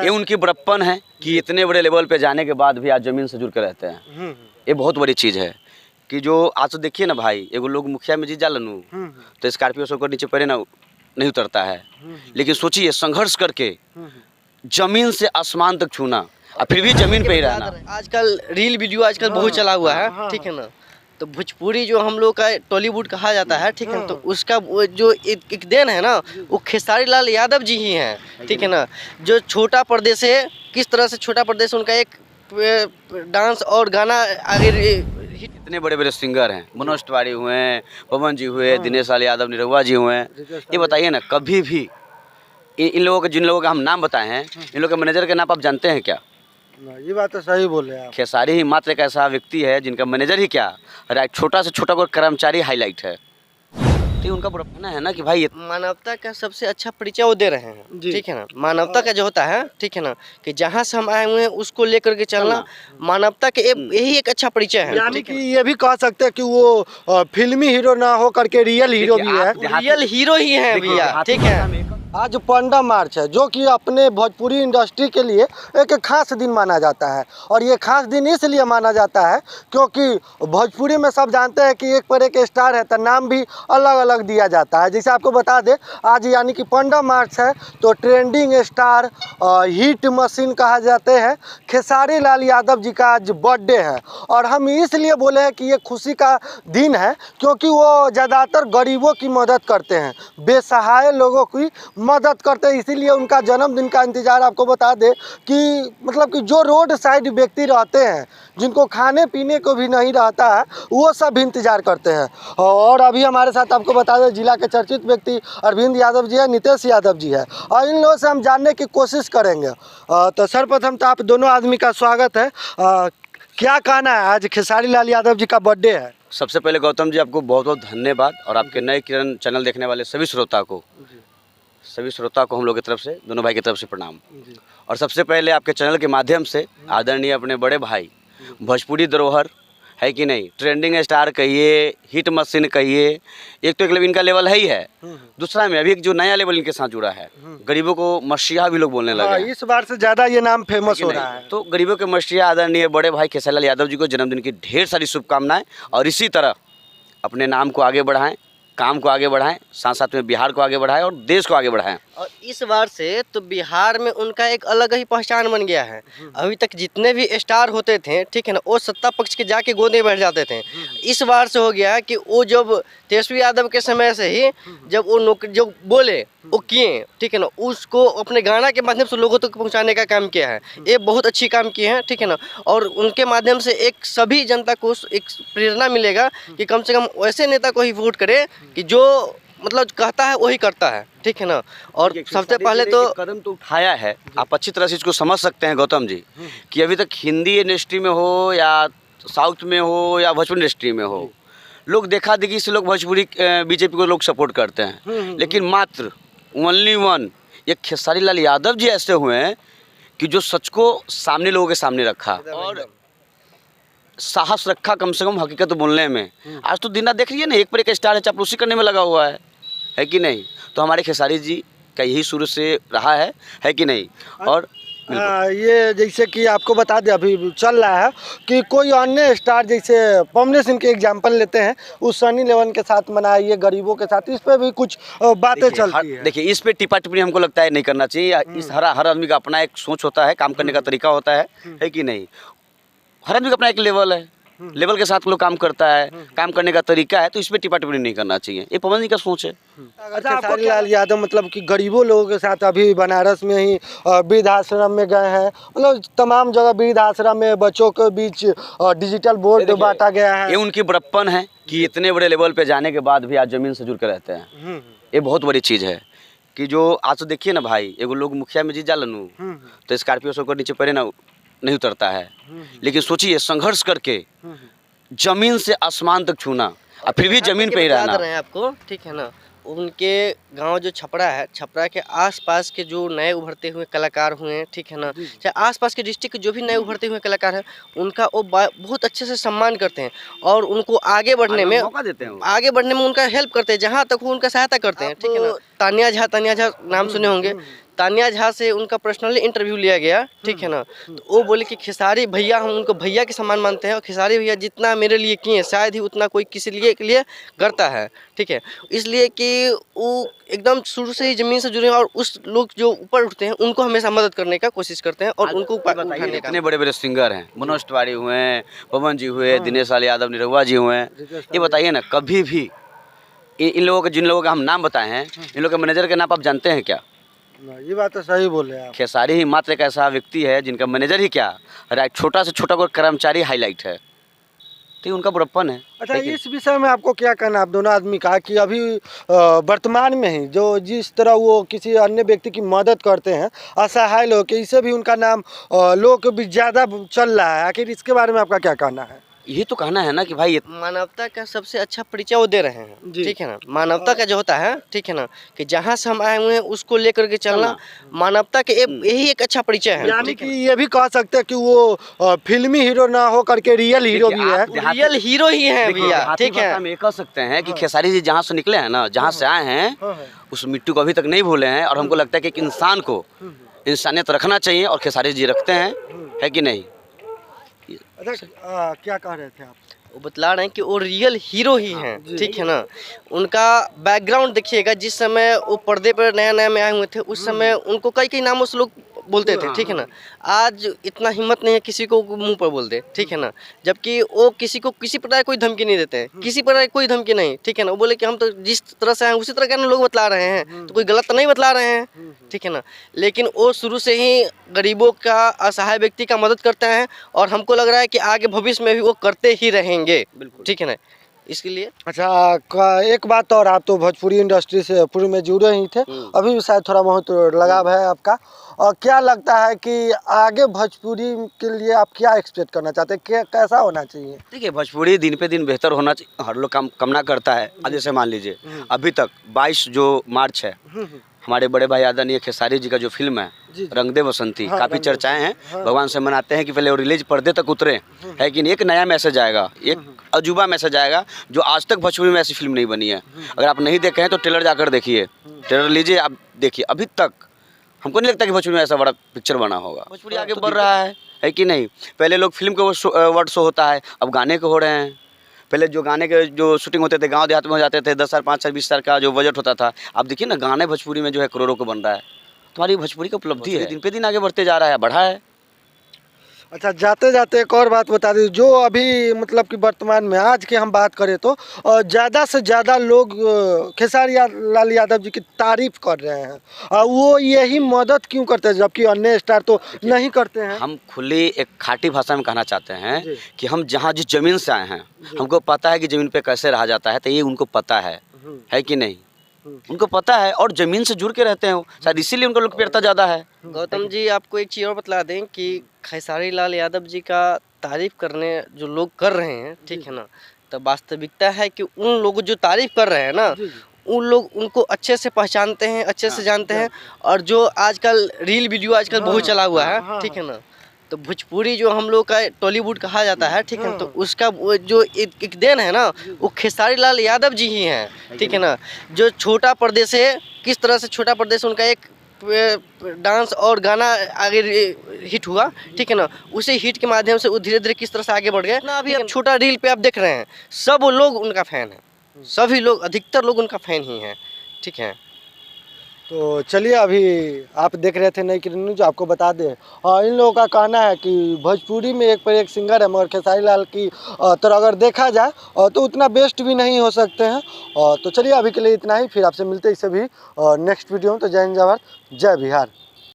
ये उनकी बड़प्पन है कि इतने बड़े लेवल पे जाने के बाद भी आज ज़मीन से जुड़ के रहते हैं। ये बहुत बड़ी चीज़ है कि जो आज तो देखिए ना भाई, एगो लोग मुखिया में जीत जालनू तो स्कॉर्पियो से होकर नीचे पैरे ना नहीं उतरता है, लेकिन सोचिए संघर्ष करके जमीन से आसमान तक छूना और फिर भी जमीन पे ही रहना। आजकल रील वीडियो आजकल बहुत चला हुआ है, ठीक है ना। तो भोजपुरी जो हम लोग का टॉलीवुड कहा जाता है, ठीक है, तो उसका वो जो एक देन है ना, वो खेसारी लाल यादव जी ही हैं, ठीक है ना। जो छोटा प्रदेश है, किस तरह से छोटा प्रदेश उनका एक डांस और गाना आगे इतने बड़े बड़े सिंगर हैं, मनोज तिवारी हुए, पवन जी हुए, दिनेश लाल यादव निरहुआ जी हुए। ये बताइए ना, कभी भी इन लोगों के, जिन लोगों का हम नाम बताए हैं, इन लोगों के मैनेजर के नाम आप जानते हैं क्या? ये बात तो सही बोले आप। खेसारी ही मात्र एक ऐसा व्यक्ति है जिनका मैनेजर ही क्या, छोटा से छोटा कोई कर्मचारी हाईलाइट है। तो उनका बड़ा है ना कि भाई मानवता का सबसे अच्छा परिचय वो दे रहे हैं, ठीक है ना। मानवता का जो होता है, ठीक है ना, कि जहाँ से हम आए हुए हैं उसको लेकर के चलना मानवता के यही एक अच्छा परिचय है। यानी कि ये भी कह सकते हैं कि वो फिल्मी हीरो ना हो करके रियल हीरो भी है, रियल हीरो ही है भैया, ठीक है। आज पंडा मार्च है जो कि अपने भोजपुरी इंडस्ट्री के लिए एक खास दिन माना जाता है। और ये खास दिन इसलिए माना जाता है क्योंकि भोजपुरी में सब जानते हैं कि एक पर एक स्टार है तो नाम भी अलग अलग दिया जाता है। जैसे आपको बता दें, आज यानी कि पंडा मार्च है तो ट्रेंडिंग स्टार हिट मशीन कहा जाते हैं खेसारी लाल यादव जी का आज बर्थडे है। और हम इसलिए बोले हैं कि ये खुशी का दिन है क्योंकि वो ज़्यादातर गरीबों की मदद करते हैं, बेसहाय लोगों की मदद करते हैं। इसीलिए उनका जन्मदिन का इंतज़ार आपको बता दें कि मतलब कि जो रोड साइड व्यक्ति रहते हैं, जिनको खाने पीने को भी नहीं रहता है, वो सब इंतज़ार करते हैं। और अभी हमारे साथ आपको बता दें जिला के चर्चित व्यक्ति अरविंद यादव जी है, नितेश यादव जी है, और इन लोगों से हम जानने की कोशिश करेंगे। तो सर्वप्रथम तो आप दोनों आदमी का स्वागत है। क्या कहना है, आज खेसारी लाल यादव जी का बर्थडे है। सबसे पहले गौतम जी आपको बहुत बहुत धन्यवाद, और आपके नए किरण चैनल देखने वाले सभी श्रोता को हम लोग की तरफ से, दोनों भाई की तरफ से प्रणाम। और सबसे पहले आपके चैनल के माध्यम से आदरणीय अपने बड़े भाई, भोजपुरी धरोहर है कि नहीं, ट्रेंडिंग स्टार कहिए, हिट मशीन कहिए, एक तो एक इनका लेवल है ही है, दूसरा में अभी एक जो नया लेवल इनके साथ जुड़ा है, गरीबों को मसीहा भी लोग बोलने लगे हैं। इस बार से ज़्यादा ये नाम फेमस हो रहा है। तो गरीबों के मसीहा आदरणीय बड़े भाई खेसारी लाल यादव जी को जन्मदिन की ढेर सारी शुभकामनाएं, और इसी तरह अपने नाम को आगे बढ़ाएं, काम को आगे बढ़ाएं, साथ साथ में बिहार को आगे बढ़ाएं और देश को आगे बढ़ाएं। और इस बार से तो बिहार में उनका एक अलग ही पहचान बन गया है। अभी तक जितने भी स्टार होते थे, ठीक है ना, वो सत्ता पक्ष के जाके गोद में बैठ जाते थे। इस बार से हो गया कि वो जब तेजस्वी यादव के समय से ही जब वो नौकरी जो बोले वो किए, ठीक है ना, उसको अपने गाना के माध्यम से लोगों तक पहुंचाने का काम किया है। ये बहुत अच्छी काम किए हैं, ठीक है ना। और उनके माध्यम से एक सभी जनता को एक प्रेरणा मिलेगा कि कम से कम वैसे नेता को ही वोट करे कि जो मतलब कहता है वही करता है, ठीक है ना। और सबसे पहले तो कदम तो उठाया है, आप अच्छी तरह से इसको समझ सकते हैं गौतम जी, कि अभी तक हिंदी इंडस्ट्री में हो या साउथ में हो या भोजपुरी इंडस्ट्री में हो, लोग देखा देखी से लोग भोजपुरी बीजेपी को लोग सपोर्ट करते हैं, लेकिन मात्र ओनली वन ये खेसारी लाल यादव जी ऐसे हुए हैं कि जो सच को सामने लोगों के सामने रखा और साहस रखा, कम से कम हकीकत बोलने में। आज तो दिन रात देख रही है ना, एक पर एक स्टार है, चापलूसी करने में लगा हुआ है कि नहीं। तो हमारे खेसारी जी का यही शुरू से रहा है कि नहीं। और ये जैसे कि आपको बता दें अभी चल रहा है कि कोई अन्य स्टार जैसे पवनी सिंह के एग्जाम्पल लेते हैं, उस सनी लियोन के साथ मनाइए, गरीबों के साथ, इस पे भी कुछ बातें चलती है। देखिए इस पे टिप्पणी टिप्पणी हमको लगता है नहीं करना चाहिए। इस हर आदमी का अपना एक सोच होता है, काम करने का तरीका होता है कि नहीं। हर आदमी का अपना एक लेवल है, लेवल के साथ लोग काम करता है, काम करने का तरीका है, तो इस पे टिप्पणी टिप्पणी नहीं करना चाहिए। ये पवन जी का सोच है। खेसारी लाल यादव मतलब कि गरीबों लोगों के साथ अभी बनारस में ही वृद्धाश्रम में गए हैं, मतलब तमाम जगह वृद्धाश्रम में बच्चों के बीच डिजिटल बोर्ड बांटा गया है। ये उनकी बड़प्पन है कि इतने बड़े लेवल पे जाने के बाद भी आज जमीन से जुड़ के रहते हैं। ये बहुत बड़ी चीज़ है कि जो आज तो देखिए ना भाई, एगो लोग मुखिया में जीत जालनू तो स्कॉर्पियो से होकर नीचे पैरे ना नहीं उतरता है, लेकिन सोचिए संघर्ष करके जमीन से आसमान तक छूना और फिर भी जमीन पे ही रहना। बता रहे हैं आपको, ठीक है ना। उनके गांव जो छपरा है, छपरा के आसपास के जो नए उभरते हुए कलाकार हुए हैं, ठीक है ना, चाहे आसपास के डिस्ट्रिक्ट के जो भी नए उभरते हुए कलाकार हैं, उनका वो बहुत अच्छे से सम्मान करते हैं और उनको आगे बढ़ने में मौका देते हैं, आगे बढ़ने में उनका हेल्प करते हैं, जहाँ तक वो उनका सहायता करते हैं, ठीक है ना। तानिया झा नाम सुने होंगे, तानिया झा से उनका पर्सनली इंटरव्यू लिया गया, ठीक है ना। तो वो बोले कि खेसारी भैया, हम उनको भैया के समान मानते हैं और खेसारी भैया जितना मेरे लिए किए शायद ही उतना कोई किसी के लिए करता है, ठीक है। इसलिए कि वो एकदम शुरू से ही ज़मीन से जुड़े हैं और उस लोग जो ऊपर उठते हैं उनको हमेशा मदद करने का कोशिश करते हैं और उनको उठाने का। इतने बड़े बड़े सिंगर हैं, मनोज तिवारी हुए हैं, पवन जी हुए, दिनेश लाल यादव, निरहुआ जी हुए हैं, ये बताइए ना कभी भी इन लोगों के, जिन लोगों का हम नाम बताए हैं, इन लोगों के मैनेजर के नाम आप जानते हैं क्या? ये बात तो सही बोले आप। खेसारी ही मात्र एक ऐसा व्यक्ति है जिनका मैनेजर ही क्या, छोटा से छोटा कोई कर्मचारी हाईलाइट है, तो उनका बड़प्पन है। अच्छा, इस विषय में आपको क्या कहना आप दोनों आदमी का कि अभी वर्तमान में ही जो जिस तरह वो किसी अन्य व्यक्ति की मदद करते हैं असहाय लोग के, इससे भी उनका नाम लोगों के बीच ज़्यादा चल रहा है, आखिर इसके बारे में आपका क्या कहना है? ये तो कहना है ना कि भाई मानवता का सबसे अच्छा परिचय वो दे रहे हैं, ठीक है ना। मानवता का जो होता है, ठीक है ना, कि जहाँ से हम आए हुए हैं उसको लेकर के चलना मानवता के यही एक अच्छा परिचय है। यानी कि ये भी कह सकते हैं कि वो फिल्मी हीरो ना हो करके रियल हीरो भी है, रियल हीरो ही है भैया, ठीक है। हम ये कह सकते हैं कि खेसारी जी जहाँ से निकले हैं ना, जहाँ से आए हैं, उस मिट्टी को अभी तक नहीं भूले हैं और हमको लगता है कि एक इंसान को इंसानियत रखना चाहिए और खेसारी जी रखते हैं, है कि नहीं? अच्छा, क्या कह रहे थे आप? वो बतला रहे हैं कि वो रियल हीरो ही हैं, ठीक है ना। उनका बैकग्राउंड देखिएगा, जिस समय वो पर्दे पर नया नया में आए हुए थे उस समय उनको कई कई नामों से लोग बोलते थे, ठीक है ना। आज इतना हिम्मत नहीं है किसी को मुंह पर बोल दे, ठीक है ना। जबकि वो किसी को किसी प्रकार कोई धमकी नहीं देते हैं, किसी प्रकार कोई धमकी नहीं, ठीक है ना। वो बोले कि हम तो जिस तरह से आए उसी तरह के लोग बतला रहे हैं, तो कोई गलत तो नहीं बतला रहे हैं, ठीक है ना। लेकिन वो शुरू से ही गरीबों का, असहाय व्यक्ति का मदद करते हैं और हमको लग रहा है कि आगे भविष्य में भी वो करते ही रहेंगे, ठीक है ना। इसके लिए अच्छा, एक बात और, आप तो भोजपुरी इंडस्ट्री से पूर्व में जुड़े ही थे, अभी भी शायद थोड़ा बहुत लगाव है आपका, और क्या लगता है कि आगे भोजपुरी के लिए आप क्या एक्सपेक्ट करना चाहते हैं, क्या कैसा होना चाहिए? देखिए, भोजपुरी दिन पे दिन बेहतर होना चाहिए, हर लोग कामना करता है। अब जैसे मान लीजिए अभी तक 22 जो मार्च है, हमारे बड़े भाई आदरणीय खेसारी जी का जो फिल्म है रंग दे बसंती, काफ़ी चर्चाएं हैं, भगवान से मनाते हैं कि पहले वो रिलीज पर्दे तक उतरे, है कि नहीं। एक नया मैसेज आएगा, एक अजूबा मैसेज आएगा जो आज तक भोजपुरी में ऐसी फिल्म नहीं बनी है। अगर आप नहीं देखे हैं तो ट्रेलर जाकर देखिए, ट्रेलर लीजिए, आप देखिए। अभी तक हमको नहीं लगता कि भोजपुरी में ऐसा बड़ा पिक्चर बना होगा। भोजपुरी आगे बढ़ रहा है कि नहीं। पहले लोग फिल्म के वर्ड शो होता है, अब गाने के हो रहे हैं। पहले जो गाने के जो शूटिंग होते थे गांव देहात में हो जाते थे, 10 साल 5 साल 20 साल का जो बजट होता था, अब देखिए ना गाने भोजपुरी में जो है करोड़ों को बन रहा है। तुम्हारी भोजपुरी की उपलब्धि है, दिन पे दिन आगे बढ़ते जा रहा है, बढ़ा है। अच्छा, जाते जाते एक और बात बता दीजिए, जो अभी मतलब कि वर्तमान में आज की हम बात करें तो ज़्यादा से ज़्यादा लोग खेसारी लाल यादव जी की तारीफ कर रहे हैं, और वो यही मदद क्यों करते हैं जबकि अन्य स्टार तो नहीं करते हैं? हम खुली एक खाटी भाषा में कहना चाहते हैं कि हम जहाँ जिस ज़मीन से आए हैं, हमको पता है कि ज़मीन पे कैसे रहा जाता है, तो ये उनको पता है कि नहीं। उनको पता है और ज़मीन से जुड़ के रहते हैं, शायद इसीलिए उनका लोकप्रियता ज़्यादा है। गौतम जी, आपको एक चीज़ और बतला दें कि खेसारी लाल यादव जी का तारीफ करने जो लोग कर रहे हैं, ठीक है ना, तो वास्तविकता है कि उन लोग जो तारीफ कर रहे हैं ना, उन लोग उनको अच्छे से पहचानते हैं, अच्छे से जानते हैं। और जो आजकल रील वीडियो आजकल बहुत चला हुआ है, ठीक है ना, तो भोजपुरी जो हम लोग का टॉलीवुड कहा जाता है, ठीक है, तो उसका वो जो एक देन है ना, वो खेसारी लाल यादव जी ही हैं, ठीक है ना। जो छोटा पर्दे से किस तरह से छोटा पर्दे से उनका एक डांस और गाना आगे हिट हुआ, ठीक है ना, उसे हिट के माध्यम से वो धीरे धीरे किस तरह से आगे बढ़ गए ना। अभी अब छोटा रील पे आप देख रहे हैं, सब लोग उनका फ़ैन है, सभी लोग, अधिकतर लोग उनका फ़ैन ही हैं, ठीक है। तो चलिए, अभी आप देख रहे थे नई किरण न्यूज, आपको बता दें इन लोगों का कहना है कि भोजपुरी में एक पर एक सिंगर है, मगर खेसारी लाल की तरह अगर देखा जाए तो उतना बेस्ट भी नहीं हो सकते हैं। तो चलिए, अभी के लिए इतना ही, फिर आपसे मिलते हैं इसे भी नेक्स्ट वीडियो में। तो जय हिंद, जय भारत, जय बिहार।